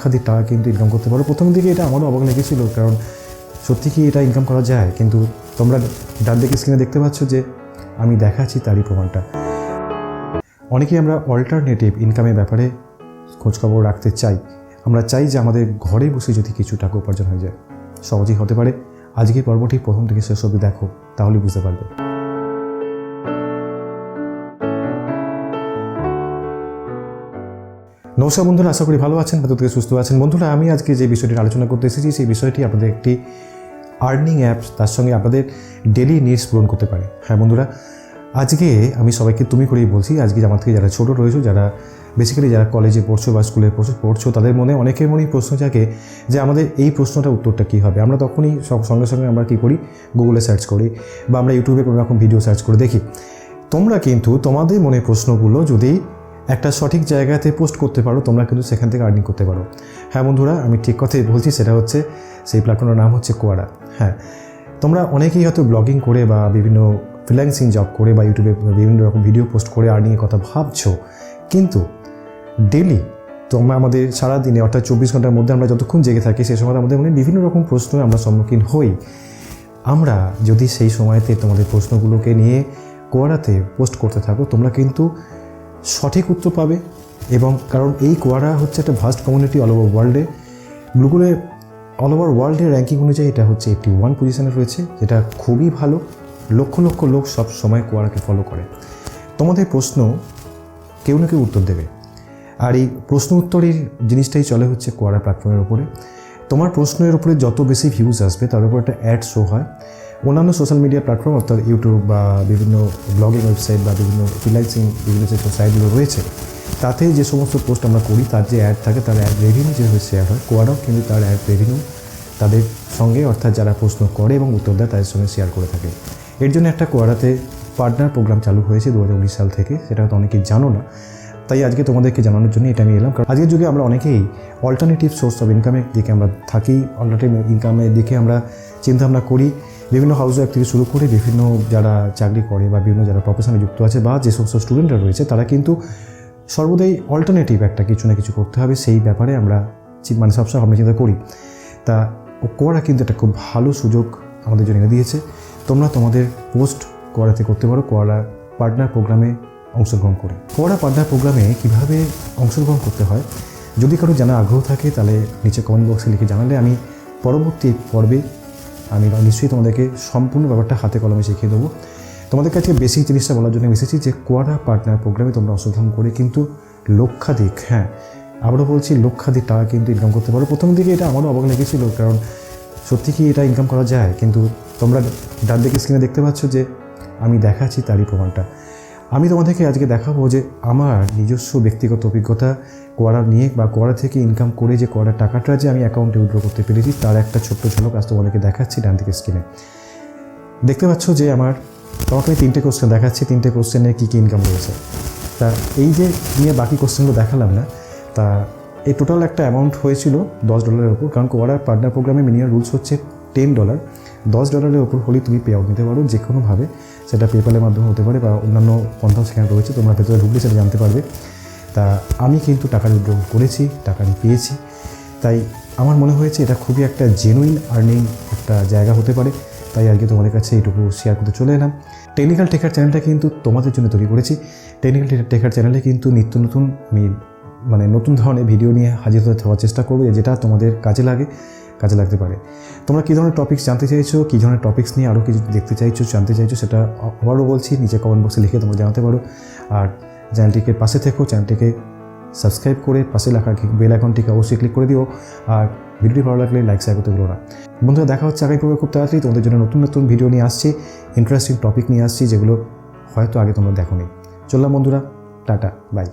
লক্ষাধিক টাকা কিন্তু ইনকাম করতে পারো। প্রথম দিকে এটা আমারও অবাক লেগেছিল, কারণ সত্যি কি এটা ইনকাম করা যায়? কিন্তু তোমরা ডান দিকে স্ক্রিনে দেখতে পাচ্ছ যে আমি দেখাচ্ছি তারই প্রমাণটা। অনেকেই আমরা অল্টারনেটিভ ইনকামের ব্যাপারে খোঁজখবর রাখতে চাই। আমরা চাই যে আমাদের ঘরে বসে যদি কিছু টাকা উপার্জন হয়ে যায়, সহজেই হতে পারে। আজকের পর্বটি প্রথম থেকে শেষ অবধি দেখো, তাহলে বুঝতে পারবে। নমস্কার বন্ধুরা, আশা করি ভালো আছেন, ভেতর থেকে সুস্থ আছেন। বন্ধুরা, আমি আজকে যে বিষয়টি আলোচনা করতে এসেছি, সেই বিষয়টি আপনাদের একটি আর্নিং অ্যাপস, তার সঙ্গে আপনাদের ডেলি নিডস পূরণ করতে পারে। হ্যাঁ বন্ধুরা, আজকে আমি সবাইকে তুমি করেই বলছি। আজকে আমার থেকে যারা ছোটো রয়েছো, যারা বেসিক্যালি যারা কলেজে পড়ছো বা স্কুলে পড়ছো, তাদের মনে অনেকের মনেই প্রশ্ন জাগে যে আমাদের এই প্রশ্নটার উত্তরটা কী হবে। আমরা তখনই সঙ্গে সঙ্গে আমরা কী করি, গুগলে সার্চ করি বা আমরা ইউটিউবে কোনো রকম ভিডিও সার্চ করে দেখি। তোমরা কিন্তু তোমাদের মনে প্রশ্নগুলো যদি একটা সঠিক জায়গাতে পোস্ট করতে পারো, তোমরা কিন্তু সেখান থেকে আর্নিং করতে পারো। হ্যাঁ বন্ধুরা, আমি ঠিক কথাই বলছি। সেটা হচ্ছে, সেই প্ল্যাটফর্মের নাম হচ্ছে কোয়ারা। হ্যাঁ, তোমরা অনেকেই হয়তো ব্লগিং করে বা বিভিন্ন ফ্রিল্যান্সিং জব করে বা ইউটিউবে বিভিন্ন রকম ভিডিও পোস্ট করে আর্নিংয়ের কথা ভাবছো, কিন্তু ডেলি তোমরা আমাদের সারাদিনে অর্থাৎ 24 ঘন্টার মধ্যে আমরা যতক্ষণ জেগে থাকি, সেই সময় আমাদের মনে বিভিন্ন রকম প্রশ্ন আমরা সম্মুখীন হই। আমরা যদি সেই সময়তে তোমাদের প্রশ্নগুলোকে নিয়ে কোয়ারাতে পোস্ট করতে থাকো, তোমরা কিন্তু সঠিক উত্তর পাবে। এবং কারণ এই কোয়ারা হচ্ছে একটা ভাস্ট কমিউনিটি অল ওভার ওয়ার্ল্ডে। গুগলে অল ওভার ওয়ার্ল্ডের র্যাঙ্কিং অনুযায়ী এটা হচ্ছে 81 পজিশনে রয়েছে, যেটা খুবই ভালো। লক্ষ লক্ষ লোক সব সময় কোয়ারাকে ফলো করে। তোমাদের প্রশ্ন কেউ না কেউ উত্তর দেবে, আর এই প্রশ্ন উত্তরের জিনিসটাই চলে হচ্ছে কোয়ারা প্ল্যাটফর্মের উপরে। তোমার প্রশ্নের উপরে যত বেশি ভিউজ আসবে, তার উপর একটা অ্যাড শো হয়। অন্যান্য সোশ্যাল মিডিয়া প্ল্যাটফর্ম অর্থাৎ ইউটিউব বা বিভিন্ন ব্লগিং ওয়েবসাইট বা বিভিন্ন ফ্রিল্যান্সিং বিভিন্ন যে সাইটগুলো রয়েছে, তাতে যে সমস্ত পোস্ট আমরা করি, তার যে অ্যাড থাকে, তার অ্যাড রেভিনিউ যেভাবে শেয়ার হয়, কোয়ারাও কিন্তু তার অ্যাড রেভিনিউ তাদের সঙ্গে অর্থাৎ যারা প্রশ্ন করে এবং উত্তর দেয় তাদের সঙ্গে শেয়ার করে থাকে। এর জন্য একটা কোয়ারাতে পার্টনার প্রোগ্রাম চালু হয়েছে 2019 সাল থেকে। সেটা হয়তো অনেকেই জানো না, তাই আজকে তোমাদেরকে জানানোর জন্য এটা আমি এলাম। কারণ আজকের যুগে আমরা অনেকেই অল্টারনেটিভ সোর্স অফ ইনকামের দিকে আমরা থাকি, অল্টারনেটিভ ইনকামের দিকে আমরা চিন্তাভাবনা করি। বিভিন্ন হাউস ওয়াইফ থেকে শুরু করে বিভিন্ন যারা চাকরি করে বা বিভিন্ন যারা প্রফেশনে যুক্ত আছে বা যে সমস্ত স্টুডেন্টরা রয়েছে, তারা কিন্তু সর্বদাই অল্টারনেটিভ একটা কিছু না কিছু করতে হবে, সেই ব্যাপারে আমরা সবসময় ভাবনা চিন্তা করি। তা কোয়ারা কিন্তু একটা খুব ভালো সুযোগ আমাদের জন্য এনে দিয়েছে। তোমরা তোমাদের পোস্ট কোয়ারাতে করতে পারো, কোয়ারা পার্টনার প্রোগ্রামে অংশগ্রহণ করে। কোয়ারা পার্টনার প্রোগ্রামে কীভাবে অংশগ্রহণ করতে হয়, যদি কারো জানার আগ্রহ থাকে, তাহলে নিচে কমেন্ট বক্সে লিখে জানালে আমি পরবর্তী পর্বে আমি নিশ্চয়ই তোমাদেরকে সম্পূর্ণ ব্যাপারটা হাতে কলমে শিখিয়ে দেবো। তোমাদের কাছে বেসিক জিনিসটা বলার জন্য এসেছি যে কোয়ারা পার্টনার প্রোগ্রামে তোমরা অংশগ্রহণ করে কিন্তু লক্ষাধিক, হ্যাঁ আবারও বলছি, লক্ষাধিক টাকা কিন্তু ইনকাম করতে পারো। প্রথম দিকে এটা আমারও অবাক লেগেছিল, কারণ সত্যি কি এটা ইনকাম করা যায়? কিন্তু তোমরা ডান দিকে স্ক্রিনে দেখতে পাচ্ছ যে আমি দেখাচ্ছি তারই প্রমাণটা। আমি তোমাদেরকে আজকে দেখাবো যে আমার নিজস্ব ব্যক্তিগত অভিজ্ঞতা কোয়ারা নিয়ে বা কোয়ারা থেকে ইনকাম করে যে কোয়ারা টাকাটা যে আমি অ্যাকাউন্টে উইথড্র করতে পেরেছি, তার একটা ছোট্ট ঝলক আজ তোমাদেরকে দেখাচ্ছি ডান দিকে স্ক্রিনে। দেখতে পাচ্ছ যে তোমাকে আমি 3টে কোশ্চেন দেখাচ্ছি, 3টে কোশ্চেনে কী কী ইনকাম রয়েছে। তা এই যে নিয়ে বাকি কোশ্চেনগুলো দেখালাম না, তা এই টোটাল একটা অ্যামাউন্ট হয়েছিল $10 ওপর। কারণ কোয়ারা পার্টনার প্রোগ্রামে মিনিমাম রুলস হচ্ছে $10। $10 ওপর হলেই তুমি পে আউট নিতে পারো যে কোনোভাবে। সেটা পেপ্যালের মাধ্যমে হতে পারে বা অন্যান্য পন্থাও সেখানে রয়েছে, তোমরা ভেতরে ঢুকলে সেটা জানতে পারবে। তা আমি কিন্তু টাকা উইথড্র করেছি, টাকা আমি পেয়েছি। তাই আমার মনে হয়েছে এটা খুবই একটা জেনুইন আর্নিং একটা জায়গা হতে পারে। তাই আজকে তোমাদের কাছে এইটুকু শেয়ার করতে চলে এলাম। টেকনিক্যাল টেকার চ্যানেলটা কিন্তু তোমাদের জন্য তৈরি করেছি। টেকনিক্যাল টেকার চ্যানেলে কিন্তু নিত্য নতুন আমি নতুন ধরনের ভিডিও নিয়ে হাজির হওয়ার চেষ্টা করবো, যেটা তোমাদের কাজে লাগতে পারে। তোমরা কী ধরনের টপিকস জানতে চাইছো, কী ধরনের টপিক্স নিয়ে আরও কিছু দেখতে চাইছো, জানতে চাইছো, সেটা আবারও বলছি, নিচে কমেন্ট বক্সে লিখে তোমরা জানাতে পারো। আর চ্যানেলটিকে পাশে থেকো, চ্যানেলটিকে সাবস্ক্রাইব করে পাশে লেখা বেল আইকনটিকে অবশ্যই ক্লিক করে দিও। আর ভিডিওটি ভালো লাগলে লাইক শেয়ার করতে ভুলো না। বন্ধুরা, দেখা হচ্ছে আগামী পর্বে খুব তাড়াতাড়ি। তোমাদের জন্য নতুন নতুন ভিডিও নিয়ে আসছি, ইন্টারেস্টিং টপিক নিয়ে আসছি, যেগুলো হয়তো আগে তোমরা দেখোনি। চললাম বন্ধুরা, টাটা, বাই।